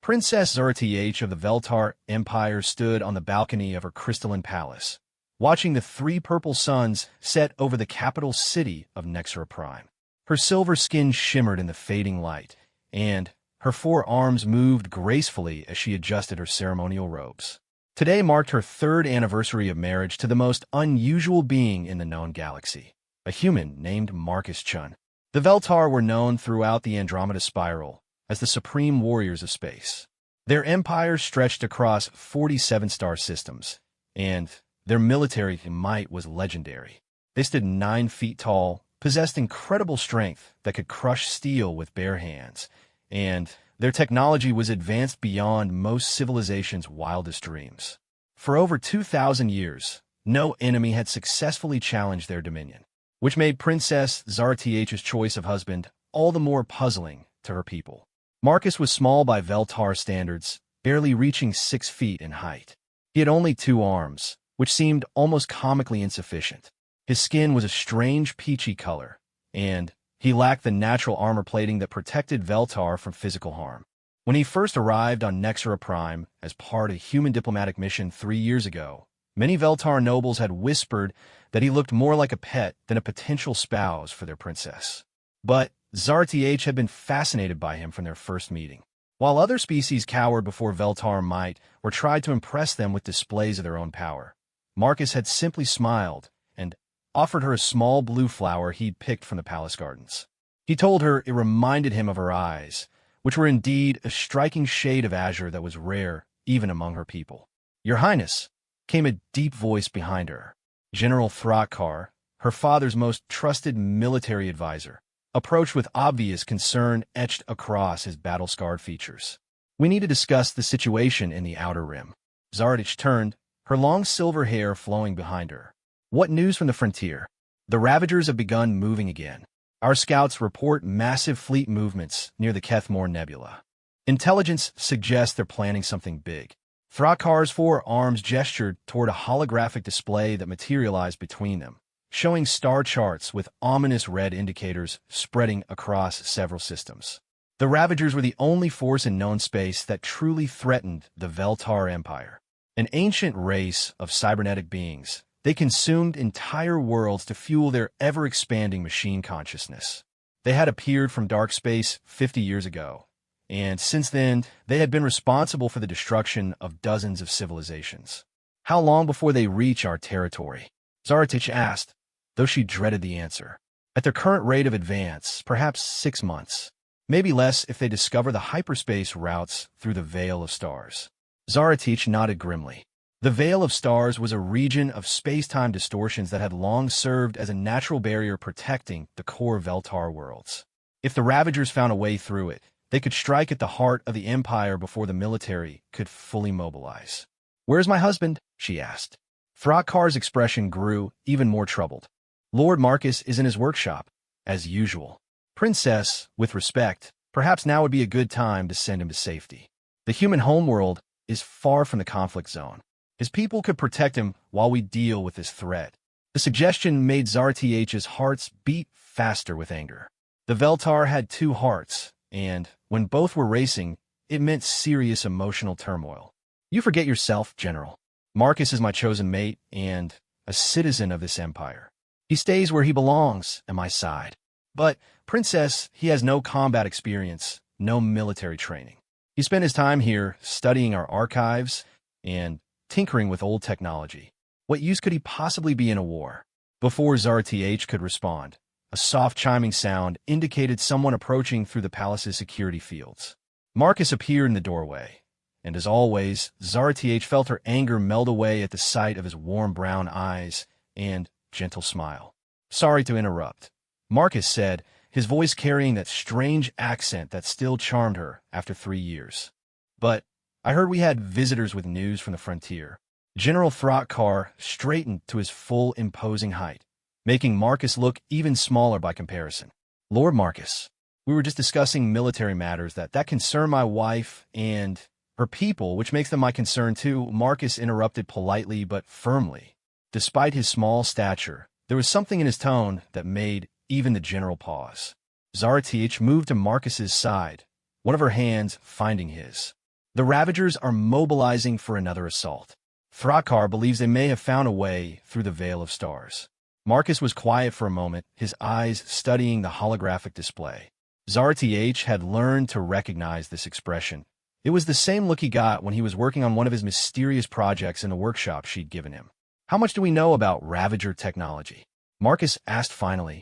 Princess Zrth of the Veltar Empire stood on the balcony of her crystalline palace, watching the three purple suns set over the capital city of Nexera Prime. Her silver skin shimmered in the fading light, and her four arms moved gracefully as she adjusted her ceremonial robes. Today marked her third anniversary of marriage to the most unusual being in the known galaxy, a human named Marcus Chun. The Veltar were known throughout the Andromeda Spiral as the supreme warriors of space. Their empire stretched across 47 star systems, and their military might was legendary. They stood 9 feet tall, possessed incredible strength that could crush steel with bare hands, and their technology was advanced beyond most civilizations' wildest dreams. For over 2,000 years, no enemy had successfully challenged their dominion, which made Princess Zrth's choice of husband all the more puzzling to her people. Marcus was small by Veltar standards, barely reaching 6 feet in height. He had only 2 arms, which seemed almost comically insufficient. His skin was a strange peachy color, and he lacked the natural armor plating that protected Veltar from physical harm. When he first arrived on Nexera Prime as part of a human diplomatic mission 3 years ago, many Veltar nobles had whispered that he looked more like a pet than a potential spouse for their princess. But Zrth had been fascinated by him from their first meeting. While other species cowered before Veltar might or tried to impress them with displays of their own power, Marcus had simply smiled and offered her a small blue flower he'd picked from the palace gardens. He told her it reminded him of her eyes, which were indeed a striking shade of azure that was rare even among her people. "Your Highness," came a deep voice behind her. General Throkkar, her father's most trusted military advisor, approached with obvious concern etched across his battle-scarred features. "We need to discuss the situation in the Outer Rim." Zrth turned, her long silver hair flowing behind her. "What news from the frontier?" "The Ravagers have begun moving again. Our scouts report massive fleet movements near the Kethmore Nebula. Intelligence suggests they're planning something big." Throkkar's 4 arms gestured toward a holographic display that materialized between them, showing star charts with ominous red indicators spreading across several systems. The Ravagers were the only force in known space that truly threatened the Veltar Empire. An ancient race of cybernetic beings, they consumed entire worlds to fuel their ever-expanding machine consciousness. They had appeared from dark space 50 years ago, and since then, they had been responsible for the destruction of dozens of civilizations. "How long before they reach our territory?" Zrth asked, though she dreaded the answer. "At their current rate of advance, perhaps 6 months. Maybe less if they discover the hyperspace routes through the Veil of Stars." Zrth nodded grimly. The Veil of Stars was a region of space-time distortions that had long served as a natural barrier protecting the core Veltar worlds. If the Ravagers found a way through it, they could strike at the heart of the Empire before the military could fully mobilize. "Where's my husband?" she asked. Throkkar's expression grew even more troubled. "Lord Marcus is in his workshop, as usual." "Princess, with respect, perhaps now would be a good time to send him to safety. The human homeworld is far from the conflict zone. His people could protect him while we deal with this threat." The suggestion made Zrth's hearts beat faster with anger. The Veltar had 2 hearts, and when both were racing, it meant serious emotional turmoil. "You forget yourself, General. Marcus is my chosen mate and a citizen of this empire. He stays where he belongs, at my side. But, Princess, he has no combat experience, no military training. He spent his time here studying our archives and tinkering with old technology. What use could he possibly be in a war?" Before Zrth could respond, a soft chiming sound indicated someone approaching through the palace's security fields. Marcus appeared in the doorway, and as always, Zrth felt her anger melt away at the sight of his warm brown eyes and gentle smile. "Sorry to interrupt," Marcus said, his voice carrying that strange accent that still charmed her after 3 years. "But I heard we had visitors with news from the frontier." General Throkkar straightened to his full imposing height, making Marcus look even smaller by comparison. "Lord Marcus, we were just discussing military matters that concern my wife and her people, which makes them my concern too," Marcus interrupted politely but firmly. Despite his small stature, there was something in his tone that made even the general pause. Zrth moved to Marcus's side, one of her hands finding his. The Ravagers are mobilizing for another assault. Thrakar believes they may have found a way through the Veil of Stars. Marcus was quiet for a moment, his eyes studying the holographic display. Zarth had learned to recognize this expression. It was the same look he got when he was working on one of his mysterious projects in the workshop she'd given him. How much do we know about Ravager technology? Marcus asked finally.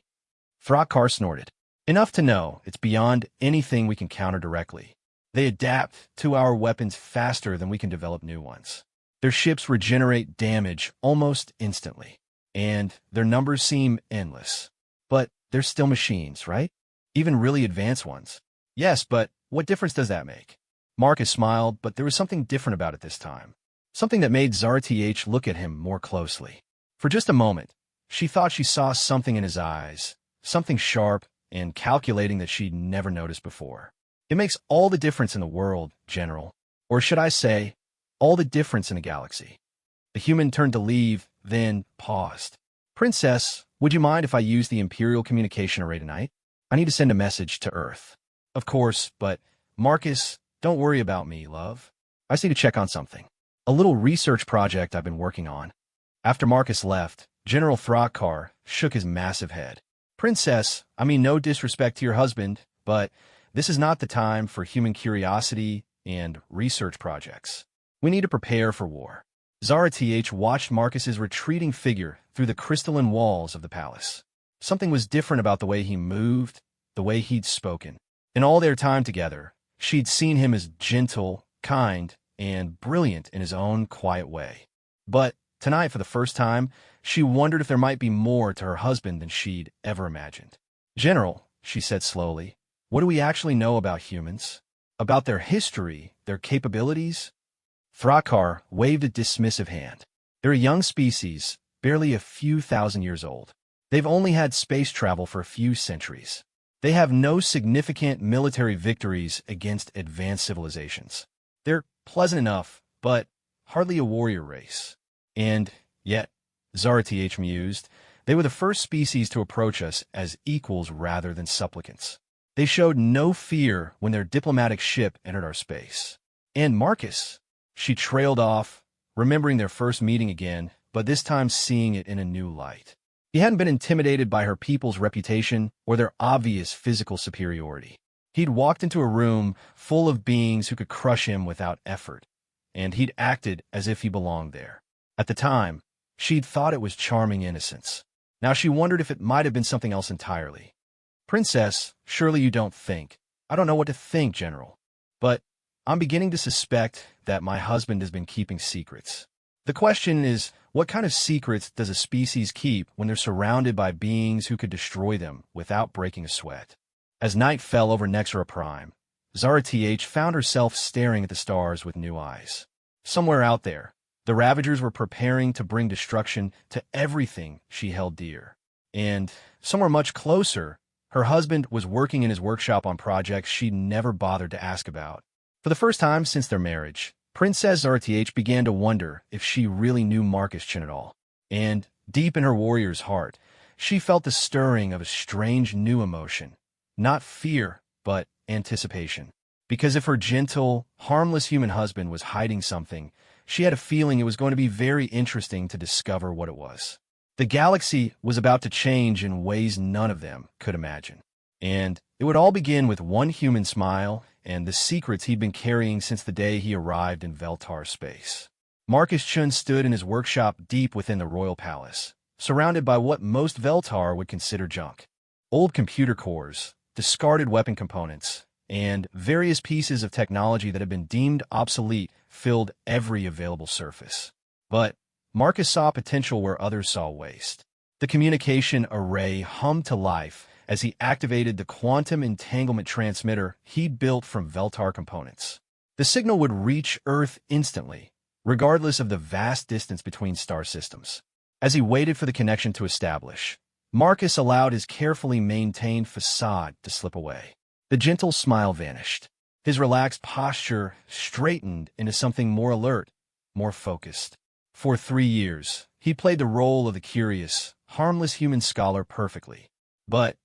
Thrakar snorted. Enough to know it's beyond anything we can counter directly. They adapt to our weapons faster than we can develop new ones. Their ships regenerate damage almost instantly, and their numbers seem endless. But they're still machines, right? Even really advanced ones. Yes, but what difference does that make? Marcus smiled, but there was something different about it this time. Something that made Zarth look at him more closely. For just a moment, she thought she saw something in his eyes, something sharp and calculating that she'd never noticed before. It makes all the difference in the world, General. Or should I say, all the difference in a galaxy. The human turned to leave, then paused. Princess, would you mind if I use the Imperial communication array tonight? I need to send a message to Earth. Of course, but Marcus, don't worry about me, love. I just need to check on something. A little research project I've been working on. After Marcus left, General Thrakar shook his massive head. Princess, I mean no disrespect to your husband, but this is not the time for human curiosity and research projects. We need to prepare for war. Zarth watched Marcus's retreating figure through the crystalline walls of the palace. Something was different about the way he moved, the way he'd spoken. In all their time together, she'd seen him as gentle, kind, and brilliant in his own quiet way. But tonight, for the first time, she wondered if there might be more to her husband than she'd ever imagined. General, she said slowly, what do we actually know about humans? About their history, their capabilities? Thrakar waved a dismissive hand. They're a young species, barely a few thousand years old. They've only had space travel for a few centuries. They have no significant military victories against advanced civilizations. They're pleasant enough, but hardly a warrior race. And yet, Zarth mused, they were the first species to approach us as equals rather than supplicants. They showed no fear when their diplomatic ship entered our space. And Marcus, she trailed off, remembering their first meeting again, but this time seeing it in a new light. He hadn't been intimidated by her people's reputation or their obvious physical superiority. He'd walked into a room full of beings who could crush him without effort, and he'd acted as if he belonged there. At the time, she'd thought it was charming innocence. Now she wondered if it might have been something else entirely. Princess, surely you don't think. I don't know what to think, General. But I'm beginning to suspect that my husband has been keeping secrets. The question is, what kind of secrets does a species keep when they're surrounded by beings who could destroy them without breaking a sweat? As night fell over Nexra Prime, Zarth found herself staring at the stars with new eyes. Somewhere out there, the Ravagers were preparing to bring destruction to everything she held dear. And somewhere much closer, her husband was working in his workshop on projects she'd never bothered to ask about. For the first time since their marriage, Princess Zarth began to wonder if she really knew Marcus Chin at all. And, deep in her warrior's heart, she felt the stirring of a strange new emotion. Not fear, but anticipation. Because if her gentle, harmless human husband was hiding something, she had a feeling it was going to be very interesting to discover what it was. The galaxy was about to change in ways none of them could imagine. And it would all begin with one human smile and the secrets he'd been carrying since the day he arrived in Veltar space. Marcus Chun stood in his workshop deep within the royal palace, surrounded by what most Veltar would consider junk. Old computer cores, discarded weapon components, and various pieces of technology that had been deemed obsolete filled every available surface. But Marcus saw potential where others saw waste. The communication array hummed to life as he activated the quantum entanglement transmitter he'd built from Veltar components. The signal would reach Earth instantly, regardless of the vast distance between star systems. As he waited for the connection to establish, Marcus allowed his carefully maintained facade to slip away. The gentle smile vanished. His relaxed posture straightened into something more alert, more focused. For 3 years, he played the role of the curious, harmless human scholar perfectly. But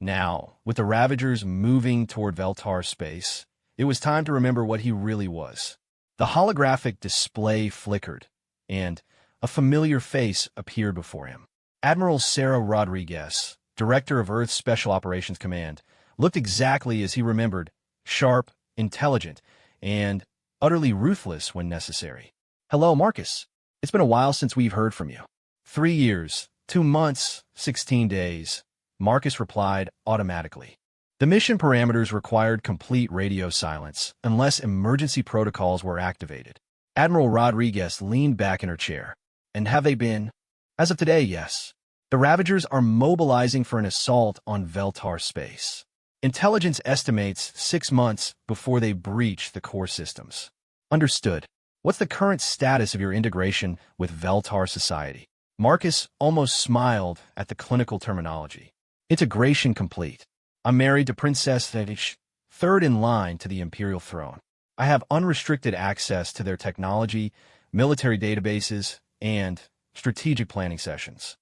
now, with the Ravagers moving toward Veltar space, it was time to remember what he really was. The holographic display flickered, and a familiar face appeared before him. Admiral Sarah Rodriguez, director of Earth's Special Operations Command, looked exactly as he remembered, sharp, intelligent, and utterly ruthless when necessary. "Hello, Marcus. It's been a while since we've heard from you." 3 years, 2 months, 16 days, Marcus replied automatically. The mission parameters required complete radio silence unless emergency protocols were activated. Admiral Rodriguez leaned back in her chair. "And have they been?" "As of today, yes. The Ravagers are mobilizing for an assault on Veltar space. Intelligence estimates 6 months before they breach the core systems." "Understood. What's the current status of your integration with Veltar society?" Marcus almost smiled at the clinical terminology. "Integration complete. I'm married to Princess Thedish, third in line to the Imperial throne. I have unrestricted access to their technology, military databases, and strategic planning sessions."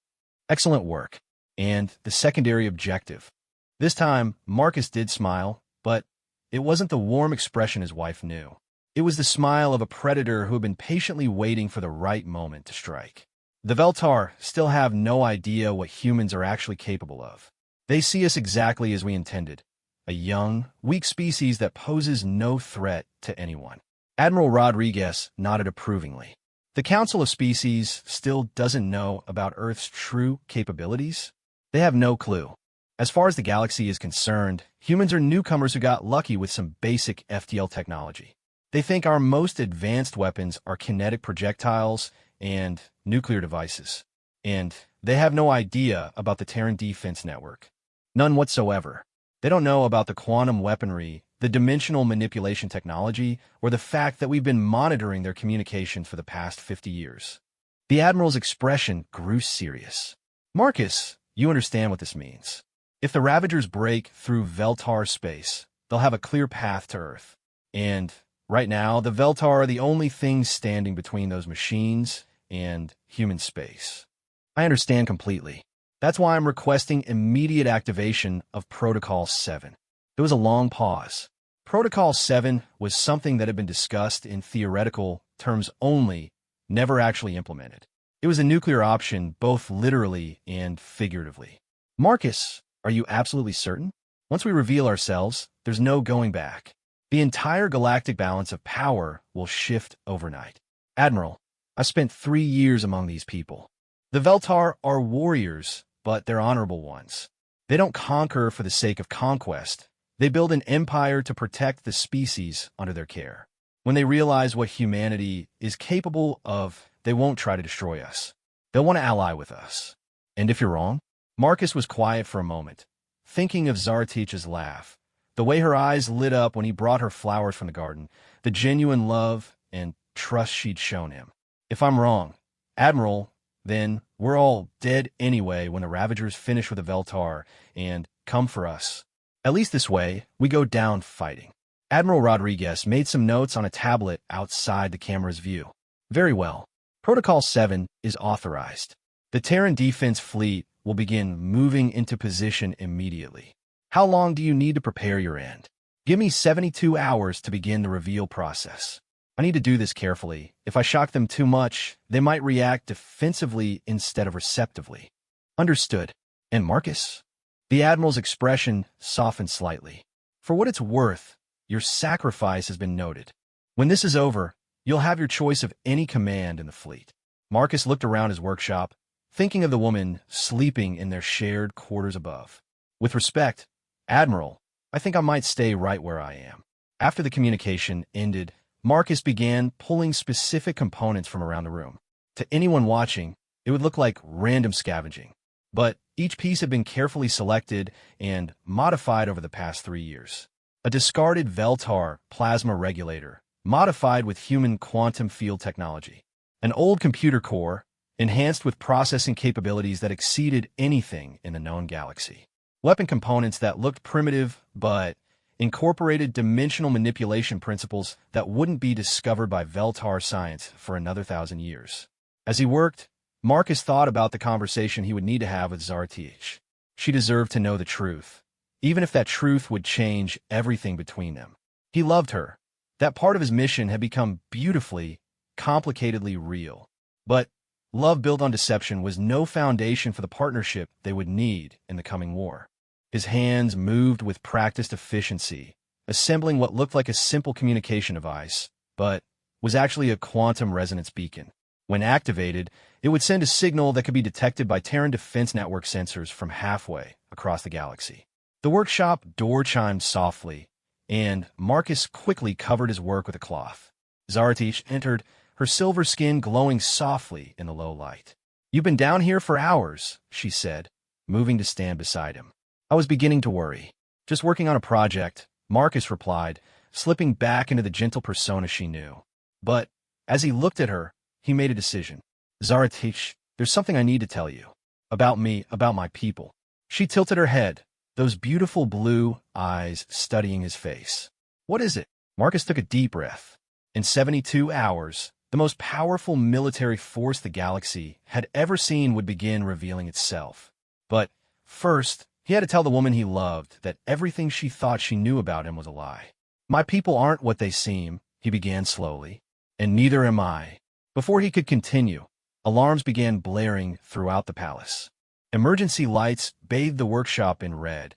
"Excellent work. And the secondary objective?" This time, Marcus did smile, but it wasn't the warm expression his wife knew. It was the smile of a predator who had been patiently waiting for the right moment to strike. "The Veltar still have no idea what humans are actually capable of. They see us exactly as we intended, a young, weak species that poses no threat to anyone." Admiral Rodriguez nodded approvingly. "The Council of Species still doesn't know about Earth's true capabilities? They have no clue. As far as the galaxy is concerned, humans are newcomers who got lucky with some basic FTL technology. They think our most advanced weapons are kinetic projectiles and nuclear devices. And they have no idea about the Terran Defense Network. None whatsoever. They don't know about the quantum weaponry, the dimensional manipulation technology, or the fact that we've been monitoring their communications for the past 50 years. The Admiral's expression grew serious. "Marcus, you understand what this means. If the Ravagers break through Veltar space, they'll have a clear path to Earth. And right now, the Veltar are the only things standing between those machines and human space." "I understand completely. That's why I'm requesting immediate activation of Protocol 7. There was a long pause. Protocol 7 was something that had been discussed in theoretical terms only, never actually implemented. It was a nuclear option both literally and figuratively. "Marcus, are you absolutely certain? Once we reveal ourselves, there's no going back. The entire galactic balance of power will shift overnight." "Admiral, I spent 3 years among these people. The Veltar are warriors, but they're honorable ones. They don't conquer for the sake of conquest. They build an empire to protect the species under their care. When they realize what humanity is capable of, they won't try to destroy us. They'll want to ally with us." "And if you're wrong?" Marcus was quiet for a moment, thinking of Zartich's laugh, the way her eyes lit up when he brought her flowers from the garden, the genuine love and trust she'd shown him. "If I'm wrong, Admiral, then we're all dead anyway when the Ravagers finish with the Veltar and come for us. At least this way, we go down fighting." Admiral Rodriguez made some notes on a tablet outside the camera's view. "Very well. Protocol 7 is authorized. The Terran Defense Fleet will begin moving into position immediately. How long do you need to prepare your end?" "Give me 72 hours to begin the reveal process. I need to do this carefully. If I shock them too much, they might react defensively instead of receptively." "Understood. And Marcus?" The Admiral's expression softened slightly. "For what it's worth, your sacrifice has been noted. When this is over, you'll have your choice of any command in the fleet." Marcus looked around his workshop, thinking of the woman sleeping in their shared quarters above. "With respect, Admiral, I think I might stay right where I am." After the communication ended, Marcus began pulling specific components from around the room. To anyone watching, it would look like random scavenging. But each piece had been carefully selected and modified over the past 3 years. A discarded Veltar plasma regulator, modified with human quantum field technology. An old computer core, enhanced with processing capabilities that exceeded anything in the known galaxy. Weapon components that looked primitive, but incorporated dimensional manipulation principles that wouldn't be discovered by Veltar science for another 1,000 years. As he worked, Marcus thought about the conversation he would need to have with Zartich. She deserved to know the truth, even if that truth would change everything between them. He loved her. That part of his mission had become beautifully, complicatedly real. But love built on deception was no foundation for the partnership they would need in the coming war. His hands moved with practiced efficiency, assembling what looked like a simple communication device, but was actually a quantum resonance beacon. When activated, it would send a signal that could be detected by Terran Defense Network sensors from halfway across the galaxy. The workshop door chimed softly, and Marcus quickly covered his work with a cloth. Zaratich entered, her silver skin glowing softly in the low light. "You've been down here for hours," she said, moving to stand beside him. "I was beginning to worry." "Just working on a project," Marcus replied, slipping back into the gentle persona she knew. But as he looked at her, he made a decision. "Zaratich, there's something I need to tell you. About me, about my people." She tilted her head, those beautiful blue eyes studying his face. "What is it?" Marcus took a deep breath. In 72 hours, the most powerful military force the galaxy had ever seen would begin revealing itself. But first, he had to tell the woman he loved that everything she thought she knew about him was a lie. "My people aren't what they seem," he began slowly, "and neither am I." Before he could continue, alarms began blaring throughout the palace. Emergency lights bathed the workshop in red,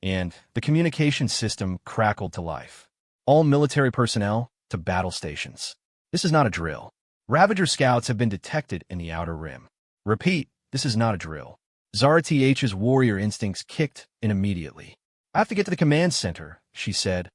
and the communication system crackled to life. "All military personnel to battle stations. This is not a drill. Ravager scouts have been detected in the Outer Rim. Repeat, this is not a drill." Zaratich's warrior instincts kicked in immediately. "I have to get to the command center," she said,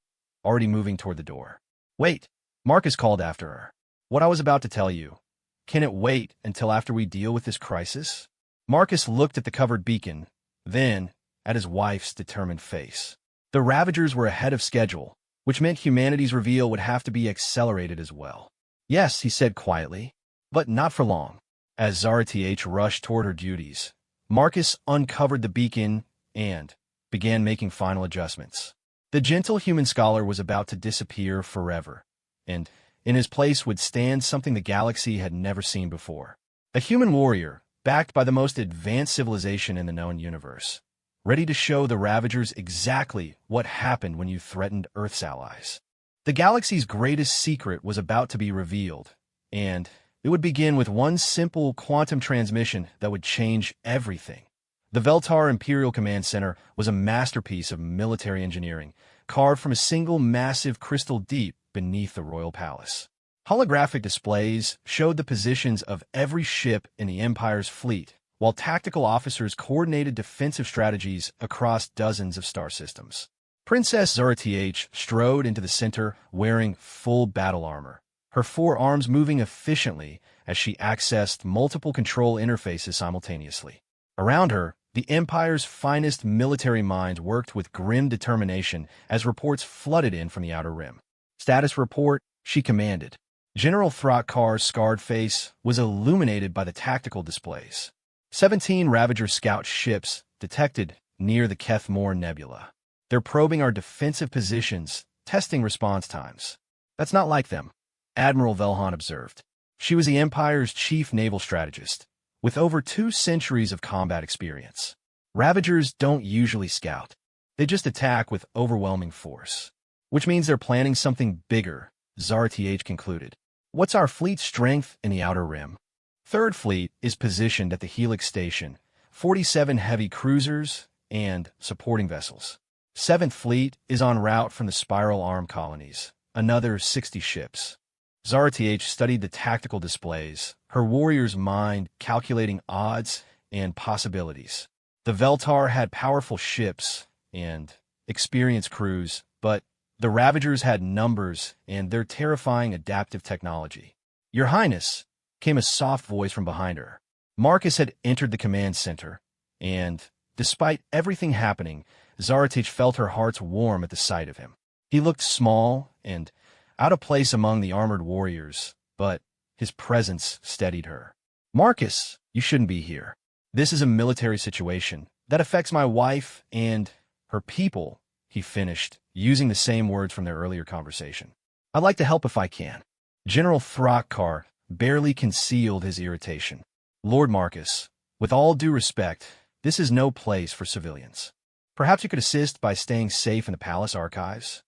already moving toward the door. "Wait," Marcus called after her. "What I was about to tell you. Can it wait until after we deal with this crisis?" Marcus looked at the covered beacon, then at his wife's determined face. The Ravagers were ahead of schedule, which meant humanity's reveal would have to be accelerated as well. "Yes," he said quietly, "but not for long." As Zaratich rushed toward her duties, Marcus uncovered the beacon and began making final adjustments. The gentle human scholar was about to disappear forever, and in his place would stand something the galaxy had never seen before. A human warrior, backed by the most advanced civilization in the known universe, ready to show the Ravagers exactly what happened when you threatened Earth's allies. The galaxy's greatest secret was about to be revealed, and it would begin with one simple quantum transmission that would change everything. The Veltar Imperial Command Center was a masterpiece of military engineering, carved from a single massive crystal deep beneath the royal palace. Holographic displays showed the positions of every ship in the Empire's fleet, while tactical officers coordinated defensive strategies across dozens of star systems. Princess Zaratich strode into the center wearing full battle armor, her four arms moving efficiently as she accessed multiple control interfaces simultaneously. Around her, the Empire's finest military minds worked with grim determination as reports flooded in from the Outer Rim. "Status report," she commanded. General Throtkar's scarred face was illuminated by the tactical displays. 17 Ravager scout ships detected near the Kethmore Nebula. "They're probing our defensive positions, testing response times." "That's not like them," Admiral Velhan observed. She was the Empire's chief naval strategist, with over 2 centuries of combat experience. "Ravagers don't usually scout. They just attack with overwhelming force." "Which means they're planning something bigger," Zaratich concluded. "What's our fleet strength in the Outer Rim?" Third Fleet is positioned at the Helix Station, 47 heavy cruisers and supporting vessels. Seventh Fleet is en route from the Spiral Arm colonies, another 60 ships. Zaratich studied the tactical displays, her warrior's mind calculating odds and possibilities. The Veltar had powerful ships and experienced crews, but the Ravagers had numbers and their terrifying adaptive technology. "Your Highness," came a soft voice from behind her. Marcus had entered the command center, and despite everything happening, Zaratich felt her heart's warm at the sight of him. He looked small and out of place among the armored warriors, but his presence steadied her. "Marcus, you shouldn't be here. This is a military situation that affects my wife and her people," he finished, using the same words from their earlier conversation. "I'd like to help if I can." General Throkkar barely concealed his irritation. "Lord Marcus, with all due respect, this is no place for civilians. Perhaps you could assist by staying safe in the palace archives."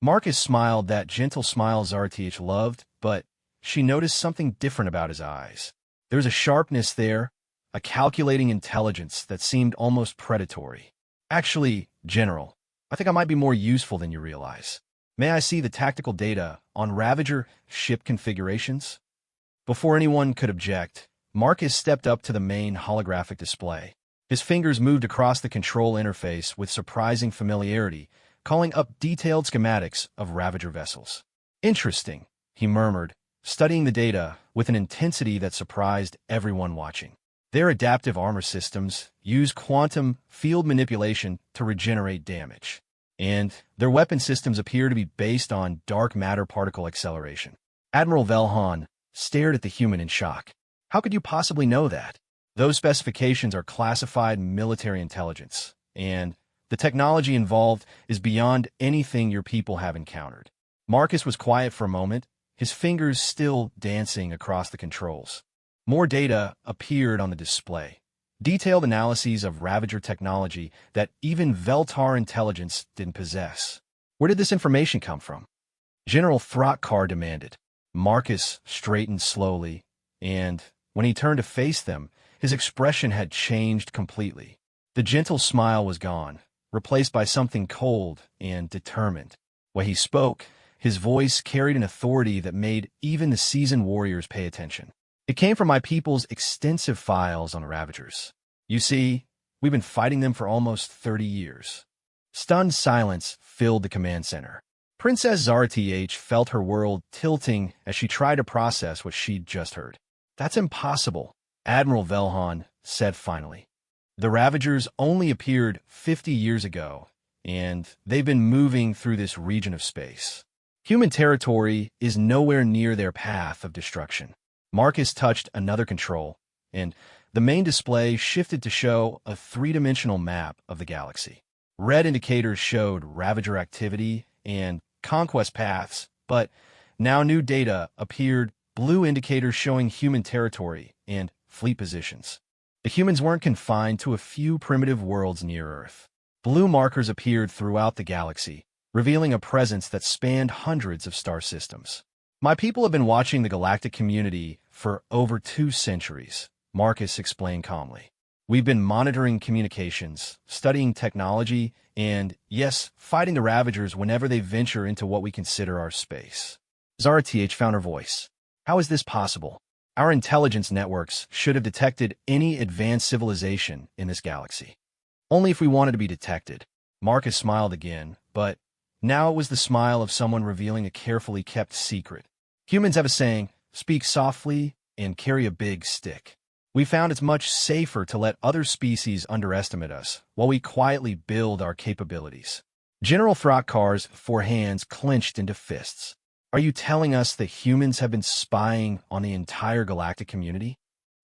Marcus smiled that gentle smile Zarth loved, but she noticed something different about his eyes. There was a sharpness there, a calculating intelligence that seemed almost predatory. Actually, General, I think I might be more useful than you realize. May I see the tactical data on Ravager ship configurations? Before anyone could object, Marcus stepped up to the main holographic display. His fingers moved across the control interface with surprising familiarity, calling up detailed schematics of Ravager vessels. Interesting, he murmured, studying the data with an intensity that surprised everyone watching. Their adaptive armor systems use quantum field manipulation to regenerate damage, and their weapon systems appear to be based on dark matter particle acceleration. Admiral Velhan stared at the human in shock. How could you possibly know that? Those specifications are classified military intelligence, and the technology involved is beyond anything your people have encountered. Marcus was quiet for a moment, his fingers still dancing across the controls. More data appeared on the display. Detailed analyses of Ravager technology that even Veltar intelligence didn't possess. Where did this information come from? General Throtkar demanded. Marcus straightened slowly, and when he turned to face them, his expression had changed completely. The gentle smile was gone, replaced by something cold and determined. When he spoke, his voice carried an authority that made even the seasoned warriors pay attention. It came from my people's extensive files on Ravagers. You see, we've been fighting them for almost 30 years. Stunned silence filled the command center. Princess Zarth felt her world tilting as she tried to process what she'd just heard. That's impossible, Admiral Velhan said finally. The Ravagers only appeared 50 years ago, and they've been moving through this region of space. Human territory is nowhere near their path of destruction. Marcus touched another control, and the main display shifted to show a three-dimensional map of the galaxy. Red indicators showed Ravager activity and conquest paths, but now new data appeared, blue indicators showing human territory and fleet positions. The humans weren't confined to a few primitive worlds near Earth. Blue markers appeared throughout the galaxy, revealing a presence that spanned hundreds of star systems. My people have been watching the galactic community for over 2 centuries, Marcus explained calmly. We've been monitoring communications, studying technology, and, yes, fighting the Ravagers whenever they venture into what we consider our space. Zarth found her voice. How is this possible? Our intelligence networks should have detected any advanced civilization in this galaxy. Only if we wanted to be detected. Marcus smiled again, but now it was the smile of someone revealing a carefully kept secret. Humans have a saying, speak softly and carry a big stick. We found it's much safer to let other species underestimate us while we quietly build our capabilities. General Throckkar's 4 hands clenched into fists. Are you telling us that humans have been spying on the entire galactic community?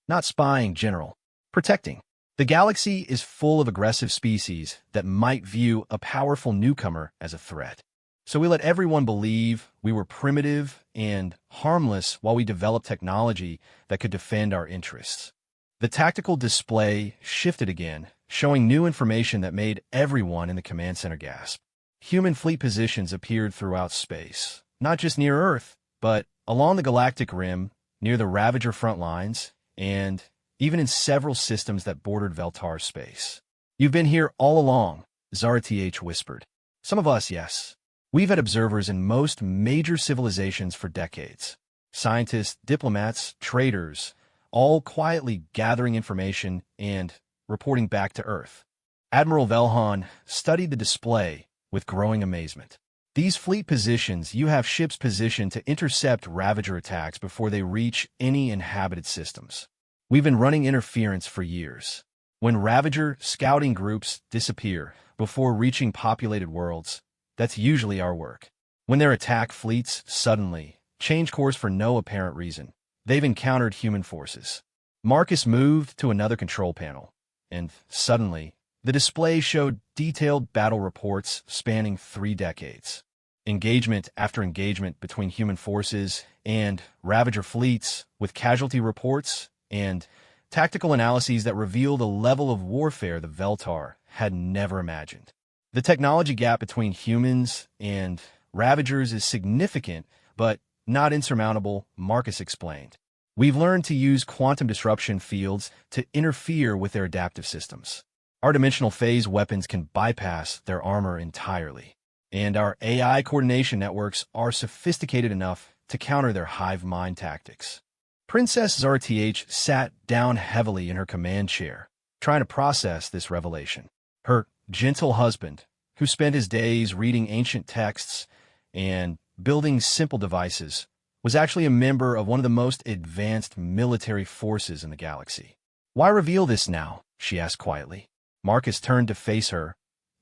Not spying, General. Protecting. The galaxy is full of aggressive species that might view a powerful newcomer as a threat. So we let everyone believe we were primitive and harmless while we developed technology that could defend our interests. The tactical display shifted again, showing new information that made everyone in the command center gasp. Human fleet positions appeared throughout space, not just near Earth, but along the galactic rim, near the Ravager front lines, and even in several systems that bordered Veltar space. You've been here all along, Zarth whispered. Some of us, yes. We've had observers in most major civilizations for decades. Scientists, diplomats, traders, all quietly gathering information and reporting back to Earth. Admiral Velhan studied the display with growing amazement. These fleet positions, you have ships positioned to intercept Ravager attacks before they reach any inhabited systems. We've been running interference for years. When Ravager scouting groups disappear before reaching populated worlds, that's usually our work. When their attack fleets suddenly change course for no apparent reason, they've encountered human forces. Marcus moved to another control panel, and suddenly, the display showed detailed battle reports spanning 3 decades. Engagement after engagement between human forces and Ravager fleets, with casualty reports and tactical analyses that revealed a level of warfare the Veltar had never imagined. The technology gap between humans and Ravagers is significant, but not insurmountable, Marcus explained. We've learned to use quantum disruption fields to interfere with their adaptive systems. Our dimensional phase weapons can bypass their armor entirely, and our AI coordination networks are sophisticated enough to counter their hive mind tactics. Princess Zarth sat down heavily in her command chair, trying to process this revelation. Her gentle husband, who spent his days reading ancient texts and building simple devices, was actually a member of one of the most advanced military forces in the galaxy. "Why reveal this now?" she asked quietly. Marcus turned to face her,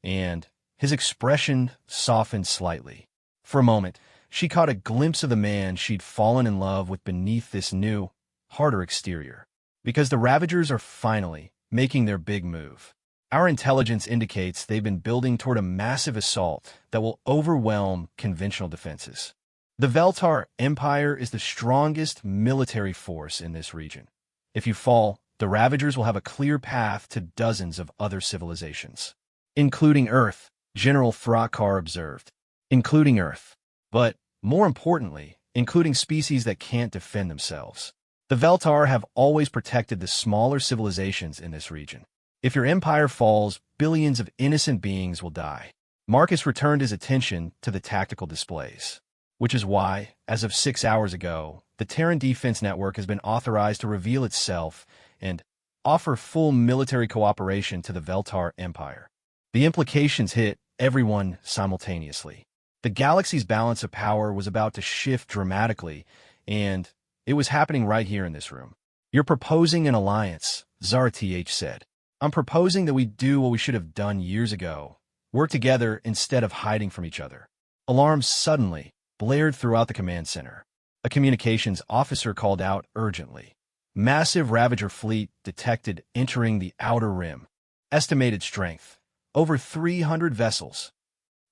and his expression softened slightly. For a moment, she caught a glimpse of the man she'd fallen in love with beneath this new, harder exterior. Because the Ravagers are finally making their big move. Our intelligence indicates they've been building toward a massive assault that will overwhelm conventional defenses. The Veltar Empire is the strongest military force in this region. If you fall, the Ravagers will have a clear path to dozens of other civilizations. Including Earth, General Thrakar observed. Including Earth. But, more importantly, including species that can't defend themselves. The Veltar have always protected the smaller civilizations in this region. If your empire falls, billions of innocent beings will die. Marcus returned his attention to the tactical displays. Which is why, as of 6 hours ago, the Terran Defense Network has been authorized to reveal itself and offer full military cooperation to the Veltar Empire. The implications hit everyone simultaneously. The galaxy's balance of power was about to shift dramatically, and it was happening right here in this room. "You're proposing an alliance," Zarth said. "I'm proposing that we do what we should have done years ago, work together instead of hiding from each other." Alarms suddenly blared throughout the command center. A communications officer called out urgently. Massive Ravager fleet detected entering the outer rim. Estimated strength, over 300 vessels.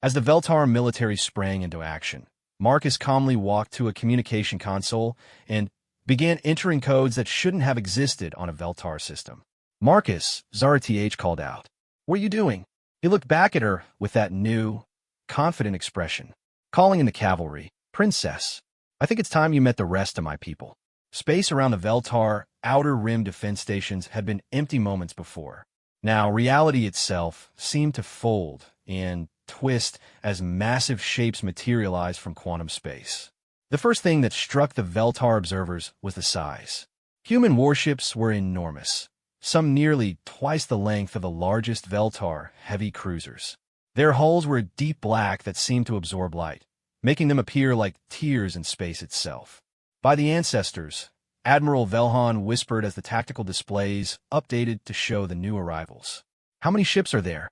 As the Veltar military sprang into action, Marcus calmly walked to a communication console and began entering codes that shouldn't have existed on a Veltar system. "Marcus," Zarth called out. "What are you doing?" He looked back at her with that new, confident expression. "Calling in the cavalry, Princess. I think it's time you met the rest of my people." Space around the Veltar outer rim defense stations had been empty moments before. Now, reality itself seemed to fold and twist as massive shapes materialized from quantum space. The first thing that struck the Veltar observers was the size. Human warships were enormous, some nearly twice the length of the largest Veltar heavy cruisers. Their hulls were a deep black that seemed to absorb light, making them appear like tears in space itself. "By the ancestors," Admiral Velhan whispered as the tactical displays updated to show the new arrivals. "How many ships are there?"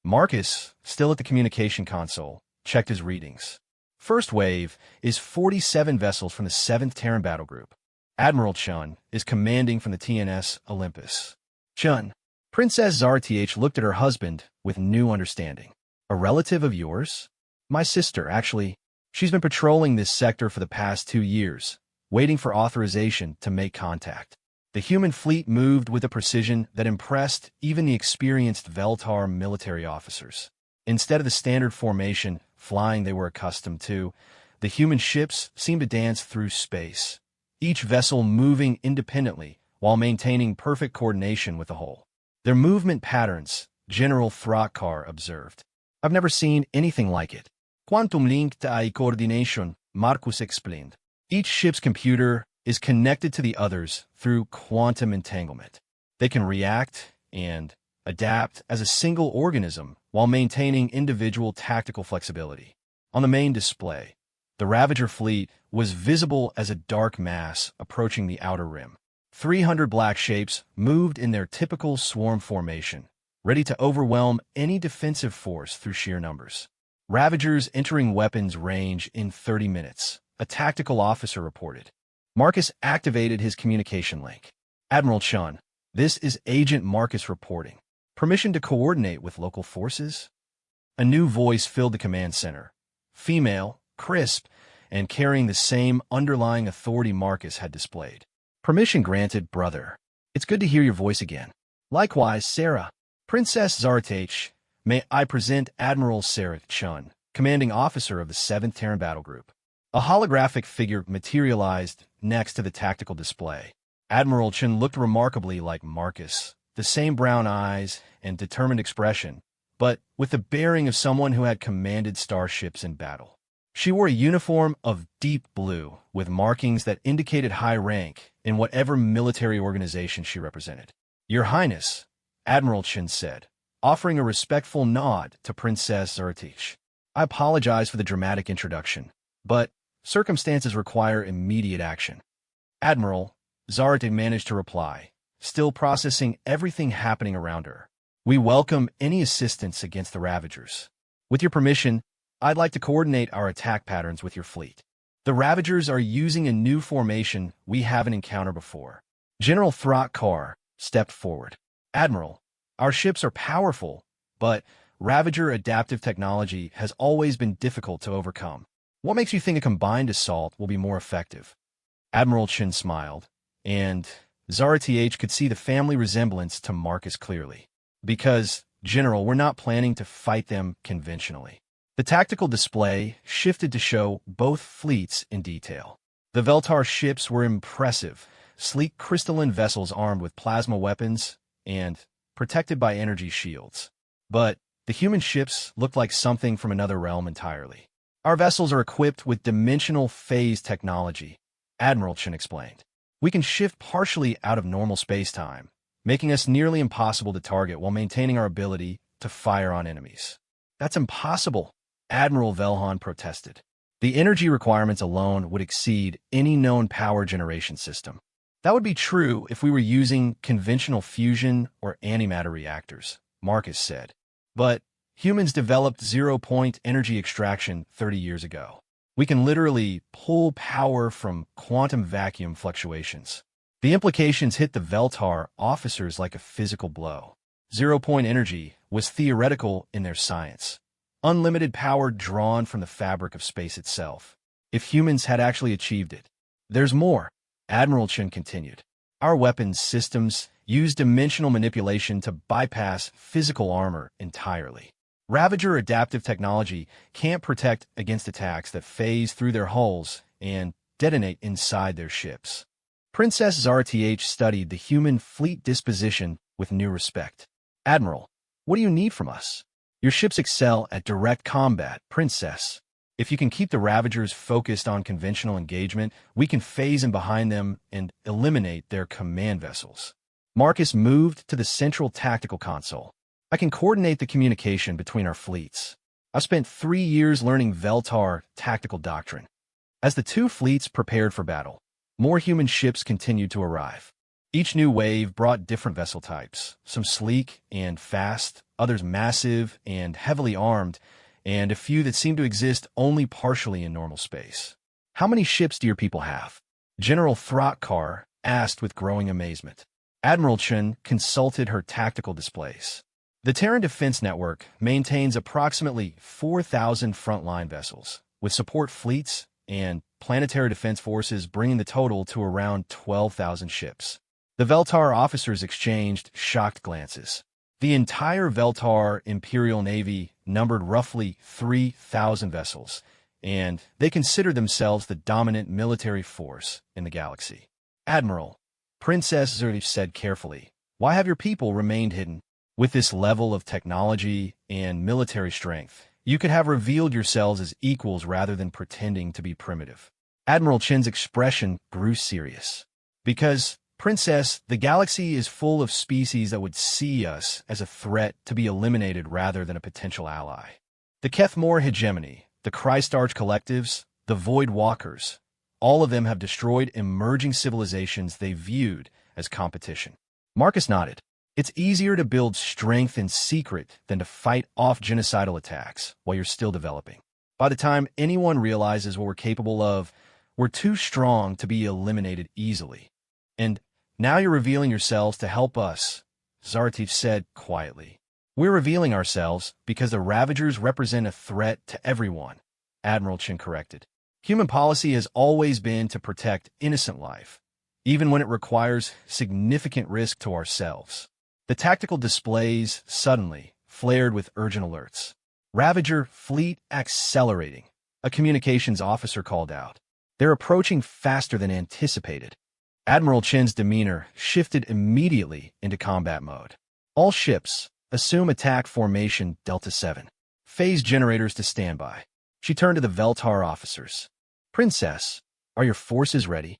Marcus, still at the communication console, checked his readings. "First wave is 47 vessels from the 7th Terran Battle Group. Admiral Chun is commanding from the TNS Olympus." "Chun." Princess Zarth looked at her husband with new understanding. "A relative of yours?" "My sister, actually. She's been patrolling this sector for the past 2 years, waiting for authorization to make contact." The human fleet moved with a precision that impressed even the experienced Veltar military officers. Instead of the standard formation, flying they were accustomed to, the human ships seemed to dance through space, each vessel moving independently while maintaining perfect coordination with the whole. Their movement patterns, General Thrakar observed. "I've never seen anything like it. Quantum linked AI coordination," Marcus explained. Each ship's computer is connected to the others through quantum entanglement. They can react and adapt as a single organism while maintaining individual tactical flexibility. On the main display, the Ravager fleet was visible as a dark mass approaching the outer rim. 300 black shapes moved in their typical swarm formation, ready to overwhelm any defensive force through sheer numbers. Ravagers entering weapons range in 30 minutes, a tactical officer reported. Marcus activated his communication link. "Admiral Chun, this is Agent Marcus reporting. Permission to coordinate with local forces?" A new voice filled the command center. Female, crisp, and carrying the same underlying authority Marcus had displayed. "Permission granted, brother. It's good to hear your voice again." "Likewise, Sarah." "Princess Zarth, may I present Admiral Sarah Chun, commanding officer of the 7th Terran Battle Group. A holographic figure materialized next to the tactical display. Admiral Chen looked remarkably like Marcus, the same brown eyes and determined expression, but with the bearing of someone who had commanded starships in battle. She wore a uniform of deep blue with markings that indicated high rank in whatever military organization she represented. "Your Highness," Admiral Chen said, offering a respectful nod to Princess Zertish. "I apologize for the dramatic introduction, but circumstances require immediate action." "Admiral," Zertish managed to reply, still processing everything happening around her. "We welcome any assistance against the Ravagers. With your permission, I'd like to coordinate our attack patterns with your fleet. The Ravagers are using a new formation we haven't encountered before." General Throtkar stepped forward. "Admiral, our ships are powerful, but Ravager adaptive technology has always been difficult to overcome. What makes you think a combined assault will be more effective?" Admiral Chen smiled, and Zarath could see the family resemblance to Marcus clearly. "Because, General, we're not planning to fight them conventionally." The tactical display shifted to show both fleets in detail. The Veltar ships were impressive, sleek crystalline vessels armed with plasma weapons and protected by energy shields. But the human ships looked like something from another realm entirely. "Our vessels are equipped with dimensional phase technology," Admiral Chen explained. "We can shift partially out of normal space-time, making us nearly impossible to target while maintaining our ability to fire on enemies." "That's impossible," Admiral Velhan protested. "The energy requirements alone would exceed any known power generation system." "That would be true if we were using conventional fusion or antimatter reactors," Marcus said. "But humans developed zero-point energy extraction 30 years ago. We can literally pull power from quantum vacuum fluctuations." The implications hit the Veltar officers like a physical blow. Zero-point energy was theoretical in their science. Unlimited power drawn from the fabric of space itself. If humans had actually achieved it. "There's more," Admiral Chen continued. "Our weapons systems use dimensional manipulation to bypass physical armor entirely. Ravager adaptive technology can't protect against attacks that phase through their hulls and detonate inside their ships." Princess Zarth studied the human fleet disposition with new respect. "Admiral, what do you need from us?" "Your ships excel at direct combat, Princess. If you can keep the Ravagers focused on conventional engagement, we can phase in behind them and eliminate their command vessels." Marcus moved to the central tactical console. "I can coordinate the communication between our fleets. I've spent 3 years learning Veltar tactical doctrine." As the two fleets prepared for battle, more human ships continued to arrive. Each new wave brought different vessel types, some sleek and fast, others massive and heavily armed, and a few that seemed to exist only partially in normal space. "How many ships do your people have?" General Throtkar asked with growing amazement. Admiral Chen consulted her tactical displays. "The Terran Defense Network maintains approximately 4,000 frontline vessels, with support fleets and planetary defense forces bringing the total to around 12,000 ships." The Veltar officers exchanged shocked glances. The entire Veltar Imperial Navy numbered roughly 3,000 vessels, and they considered themselves the dominant military force in the galaxy. "Admiral," Princess Zertish said carefully, "why have your people remained hidden? With this level of technology and military strength, you could have revealed yourselves as equals rather than pretending to be primitive." Admiral Chen's expression grew serious. "Because, Princess, the galaxy is full of species that would see us as a threat to be eliminated rather than a potential ally. The Kethmore hegemony, the Christarch collectives, the Void Walkers, all of them have destroyed emerging civilizations they viewed as competition." Marcus nodded. "It's easier to build strength in secret than to fight off genocidal attacks while you're still developing. By the time anyone realizes what we're capable of, we're too strong to be eliminated easily. And now you're revealing yourselves to help us," Zarth said quietly. "We're revealing ourselves because the Ravagers represent a threat to everyone," Admiral Chen corrected. "Human policy has always been to protect innocent life, even when it requires significant risk to ourselves." The tactical displays suddenly flared with urgent alerts. Ravager fleet accelerating, a communications officer called out. They're approaching faster than anticipated. Admiral Chen's demeanor shifted immediately into combat mode. All ships, assume attack formation Delta 7. Phase generators to standby. She turned to the Veltar officers. Princess, are your forces ready?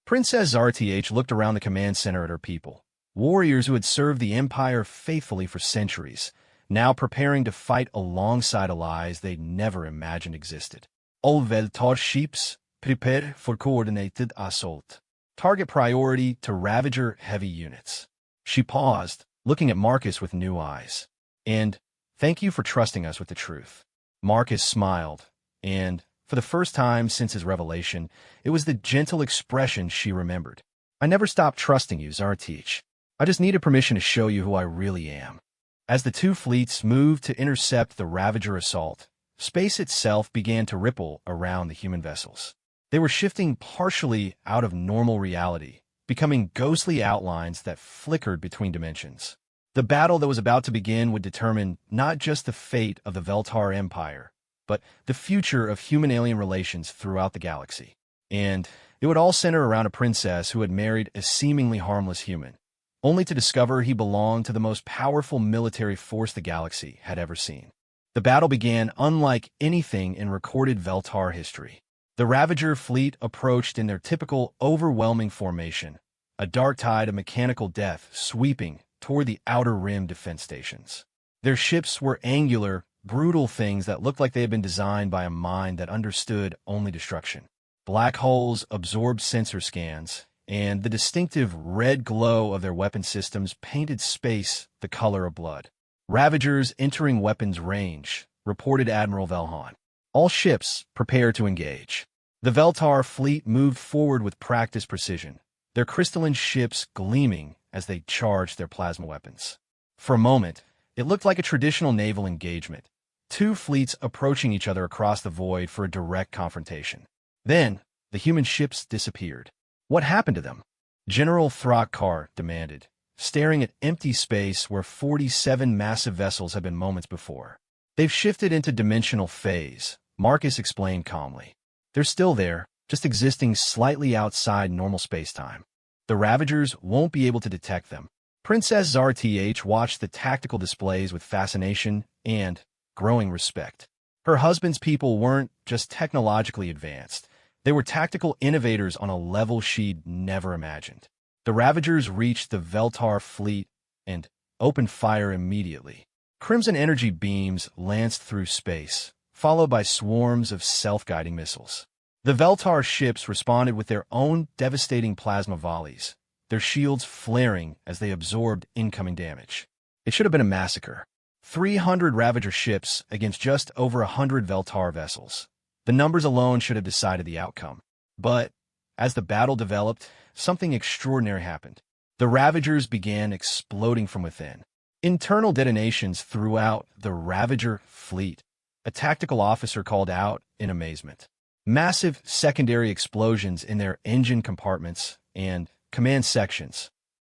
Princess Zarth looked around the command center at her people. Warriors who had served the Empire faithfully for centuries, now preparing to fight alongside allies they'd never imagined existed. All Veltar ships, prepare for coordinated assault. Target priority to Ravager heavy units. She paused, looking at Marcus with new eyes. And, thank you for trusting us with the truth. Marcus smiled, and, for the first time since his revelation, it was the gentle expression she remembered. I never stopped trusting you, Zarth. I just needed permission to show you who I really am. As the two fleets moved to intercept the Ravager assault, space itself began to ripple around the human vessels. They were shifting partially out of normal reality, becoming ghostly outlines that flickered between dimensions. The battle that was about to begin would determine not just the fate of the Veltar Empire, but the future of human-alien relations throughout the galaxy. And it would all center around a princess who had married a seemingly harmless human, only to discover he belonged to the most powerful military force the galaxy had ever seen. The battle began unlike anything in recorded Veltar history. The Ravager fleet approached in their typical overwhelming formation, a dark tide of mechanical death sweeping toward the outer rim defense stations. Their ships were angular, brutal things that looked like they had been designed by a mind that understood only destruction. Black holes absorbed sensor scans, and the distinctive red glow of their weapon systems painted space the color of blood. Ravagers entering weapons range, reported Admiral Velhan. All ships prepare to engage. The Veltar fleet moved forward with practiced precision, their crystalline ships gleaming as they charged their plasma weapons. For a moment, it looked like a traditional naval engagement, two fleets approaching each other across the void for a direct confrontation. Then, the human ships disappeared. What happened to them? General Throkkar demanded, staring at empty space where 47 massive vessels had been moments before. They've shifted into dimensional phase, Marcus explained calmly. They're still there, just existing slightly outside normal spacetime. The Ravagers won't be able to detect them. Princess Zarth watched the tactical displays with fascination and growing respect. Her husband's people weren't just technologically advanced. They were tactical innovators on a level she'd never imagined. The Ravagers reached the Veltar fleet and opened fire immediately. Crimson energy beams lanced through space, followed by swarms of self-guiding missiles. The Veltar ships responded with their own devastating plasma volleys, their shields flaring as they absorbed incoming damage. It should have been a massacre. 300 Ravager ships against just over 100 Veltar vessels. The numbers alone should have decided the outcome. But, as the battle developed, something extraordinary happened. The Ravagers began exploding from within. Internal detonations throughout the Ravager fleet, a tactical officer called out in amazement. Massive secondary explosions in their engine compartments and command sections.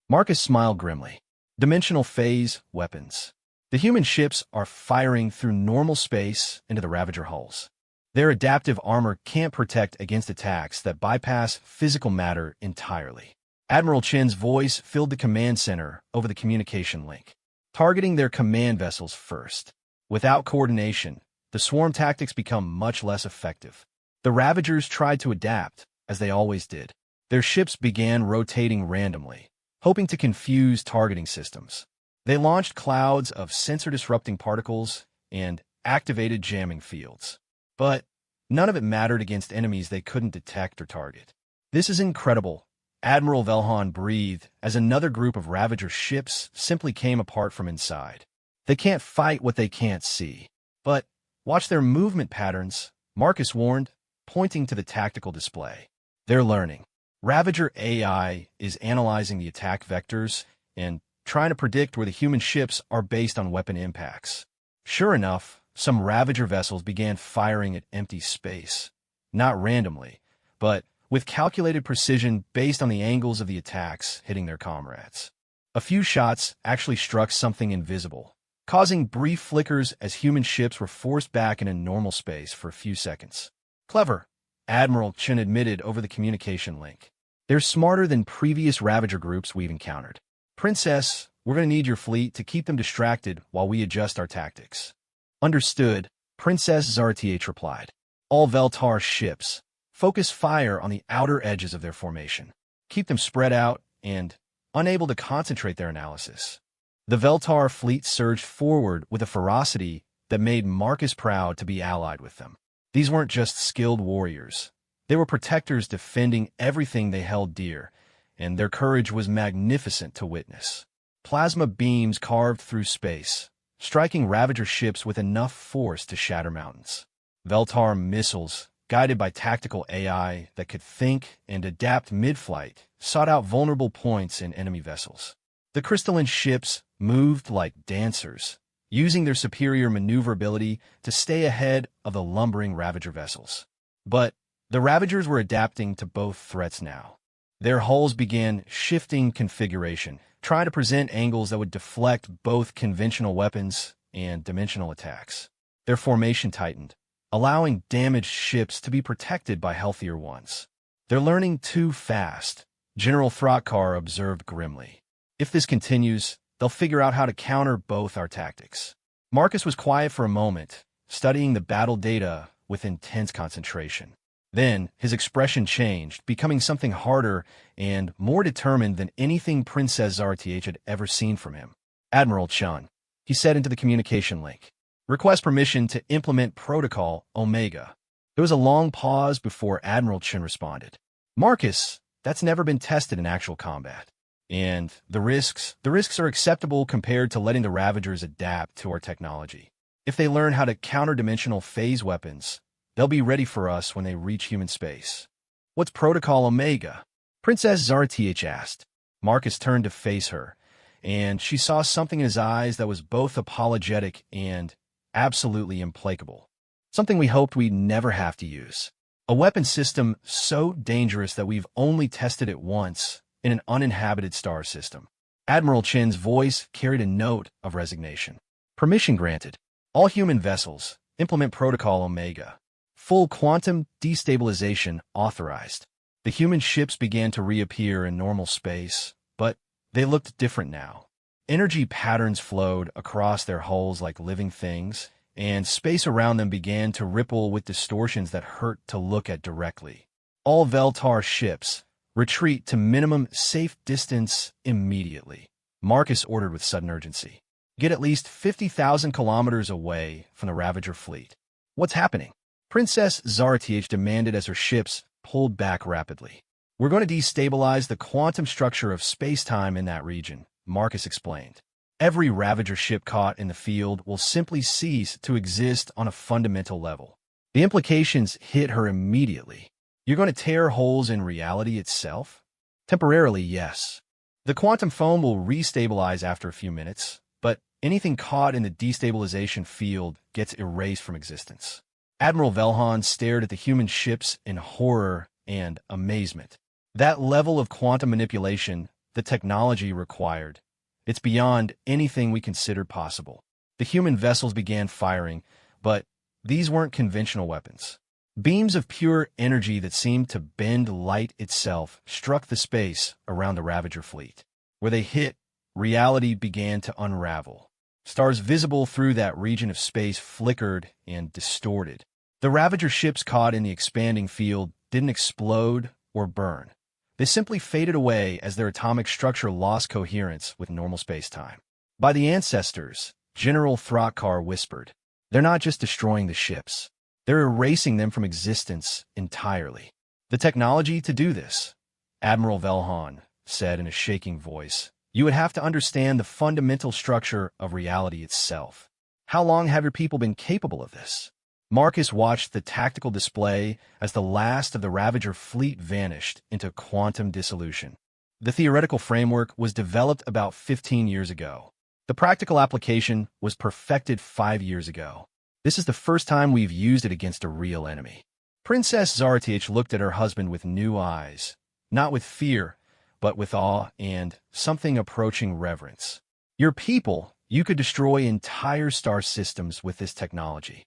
Marcus smiled grimly. Dimensional phase weapons. The human ships are firing through normal space into the Ravager hulls. Their adaptive armor can't protect against attacks that bypass physical matter entirely. Admiral Chen's voice filled the command center over the communication link, targeting their command vessels first. Without coordination, the swarm tactics become much less effective. The Ravagers tried to adapt, as they always did. Their ships began rotating randomly, hoping to confuse targeting systems. They launched clouds of sensor-disrupting particles and activated jamming fields. But none of it mattered against enemies they couldn't detect or target. This is incredible, Admiral Velhan breathed as another group of Ravager ships simply came apart from inside. They can't fight what they can't see. But watch their movement patterns, Marcus warned, pointing to the tactical display. They're learning. Ravager AI is analyzing the attack vectors and trying to predict where the human ships are based on weapon impacts. Sure enough, some Ravager vessels began firing at empty space. Not randomly, but with calculated precision based on the angles of the attacks hitting their comrades. A few shots actually struck something invisible, causing brief flickers as human ships were forced back into normal space for a few seconds. Clever, Admiral Chen admitted over the communication link. They're smarter than previous Ravager groups we've encountered. Princess, we're going to need your fleet to keep them distracted while we adjust our tactics. Understood, Princess Zarth replied. All Veltar ships, focus fire on the outer edges of their formation. Keep them spread out and unable to concentrate their analysis. The Veltar fleet surged forward with a ferocity that made Marcus proud to be allied with them. These weren't just skilled warriors. They were protectors defending everything they held dear, and their courage was magnificent to witness. Plasma beams carved through space, striking Ravager ships with enough force to shatter mountains. Veltar missiles, guided by tactical AI that could think and adapt mid-flight, sought out vulnerable points in enemy vessels. The crystalline ships moved like dancers, using their superior maneuverability to stay ahead of the lumbering Ravager vessels. But the Ravagers were adapting to both threats now. Their hulls began shifting configuration, trying to present angles that would deflect both conventional weapons and dimensional attacks. Their formation tightened, allowing damaged ships to be protected by healthier ones. They're learning too fast, General Throtkar observed grimly. If this continues, they'll figure out how to counter both our tactics. Marcus was quiet for a moment, studying the battle data with intense concentration. Then, his expression changed, becoming something harder and more determined than anything Princess Zarth had ever seen from him. Admiral Chun, he said into the communication link. Request permission to implement Protocol Omega. There was a long pause before Admiral Chun responded. Marcus, that's never been tested in actual combat. And the risks are acceptable compared to letting the Ravagers adapt to our technology. If they learn how to counter-dimensional phase weapons, they'll be ready for us when they reach human space. What's Protocol Omega? Princess Zarth asked. Marcus turned to face her, and she saw something in his eyes that was both apologetic and absolutely implacable. Something we hoped we'd never have to use. A weapon system so dangerous that we've only tested it once in an uninhabited star system. Admiral Chen's voice carried a note of resignation. Permission granted. All human vessels, implement Protocol Omega. Full quantum destabilization authorized. The human ships began to reappear in normal space, but they looked different now. Energy patterns flowed across their hulls like living things, and space around them began to ripple with distortions that hurt to look at directly. All Veltar ships, retreat to minimum safe distance immediately, Marcus ordered with sudden urgency. Get at least 50,000 kilometers away from the Ravager fleet. What's happening? Princess Zarth demanded as her ships pulled back rapidly. We're going to destabilize the quantum structure of space-time in that region, Marcus explained. Every Ravager ship caught in the field will simply cease to exist on a fundamental level. The implications hit her immediately. You're going to tear holes in reality itself? Temporarily, yes. The quantum foam will restabilize after a few minutes, but anything caught in the destabilization field gets erased from existence. Admiral Velhan stared at the human ships in horror and amazement. That level of quantum manipulation, the technology required, it's beyond anything we considered possible. The human vessels began firing, but these weren't conventional weapons. Beams of pure energy that seemed to bend light itself struck the space around the Ravager fleet. Where they hit, reality began to unravel. Stars visible through that region of space flickered and distorted. The Ravager ships caught in the expanding field didn't explode or burn. They simply faded away as their atomic structure lost coherence with normal space-time. By the ancestors, General Throtkar whispered, they're not just destroying the ships. They're erasing them from existence entirely. The technology to do this, Admiral Velhan said in a shaking voice, you would have to understand the fundamental structure of reality itself. How long have your people been capable of this? Marcus watched the tactical display as the last of the Ravager fleet vanished into quantum dissolution. The theoretical framework was developed about 15 years ago. The practical application was perfected 5 years ago. This is the first time we've used it against a real enemy. Princess Zarth looked at her husband with new eyes, not with fear, but with awe and something approaching reverence. Your people, You could destroy entire star systems with this technology.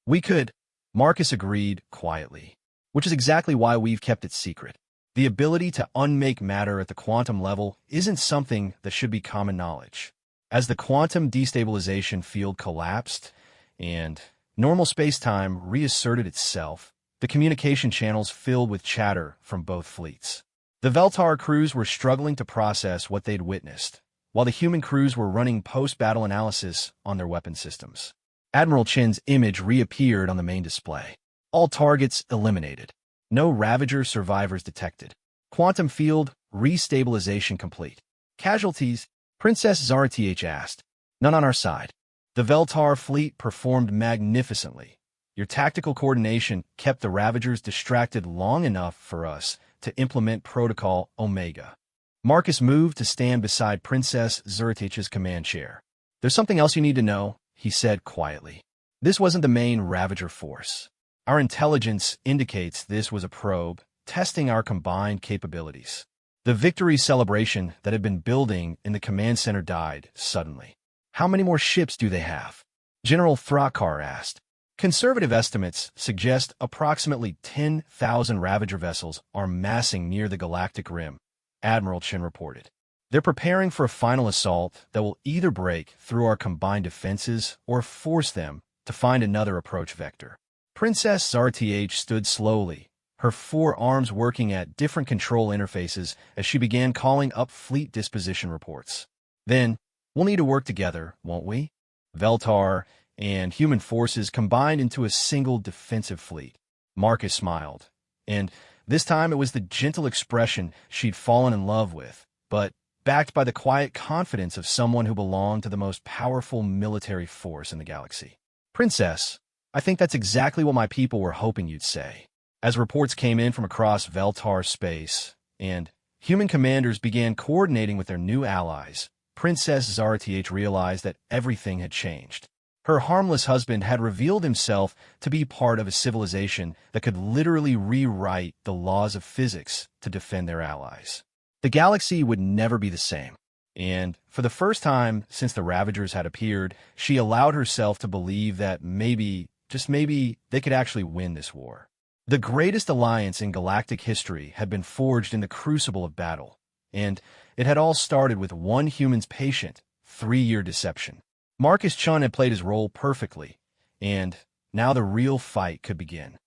We could, Marcus agreed quietly, which is exactly why we've kept it secret. The ability to unmake matter at the quantum level isn't something that should be common knowledge. As the quantum destabilization field collapsed and normal space-time reasserted itself, the communication channels filled with chatter from both fleets. The Veltar crews were struggling to process what they'd witnessed, while the human crews were running post-battle analysis on their weapon systems. Admiral Chin's image reappeared on the main display. All targets eliminated. No Ravager survivors detected. Quantum field restabilization complete. Casualties? Princess Zarth asked. None on our side. The Veltar fleet performed magnificently. Your tactical coordination kept the Ravagers distracted long enough for us to implement Protocol Omega. Marcus moved to stand beside Princess Zarth's command chair. There's something else you need to know, he said quietly. This wasn't the main Ravager force. Our intelligence indicates this was a probe, testing our combined capabilities. The victory celebration that had been building in the command center died suddenly. How many more ships do they have? General Thrakar asked. Conservative estimates suggest approximately 10,000 Ravager vessels are massing near the galactic rim, Admiral Chin reported. They're preparing for a final assault that will either break through our combined defenses or force them to find another approach vector. Princess Zarth stood slowly, her four arms working at different control interfaces as she began calling up fleet disposition reports. Then, we'll need to work together, won't we? Veltar and human forces combined into a single defensive fleet. Marcus smiled, and this time it was the gentle expression she'd fallen in love with, but backed by the quiet confidence of someone who belonged to the most powerful military force in the galaxy. Princess, I think that's exactly what my people were hoping you'd say. As reports came in from across Veltar space, and human commanders began coordinating with their new allies, Princess Zarth realized that everything had changed. Her harmless husband had revealed himself to be part of a civilization that could literally rewrite the laws of physics to defend their allies. The galaxy would never be the same, and for the first time since the Ravagers had appeared, she allowed herself to believe that maybe, just maybe, they could actually win this war. The greatest alliance in galactic history had been forged in the crucible of battle, and it had all started with one human's patient, 3-year deception. Marcus Chun had played his role perfectly, and now the real fight could begin.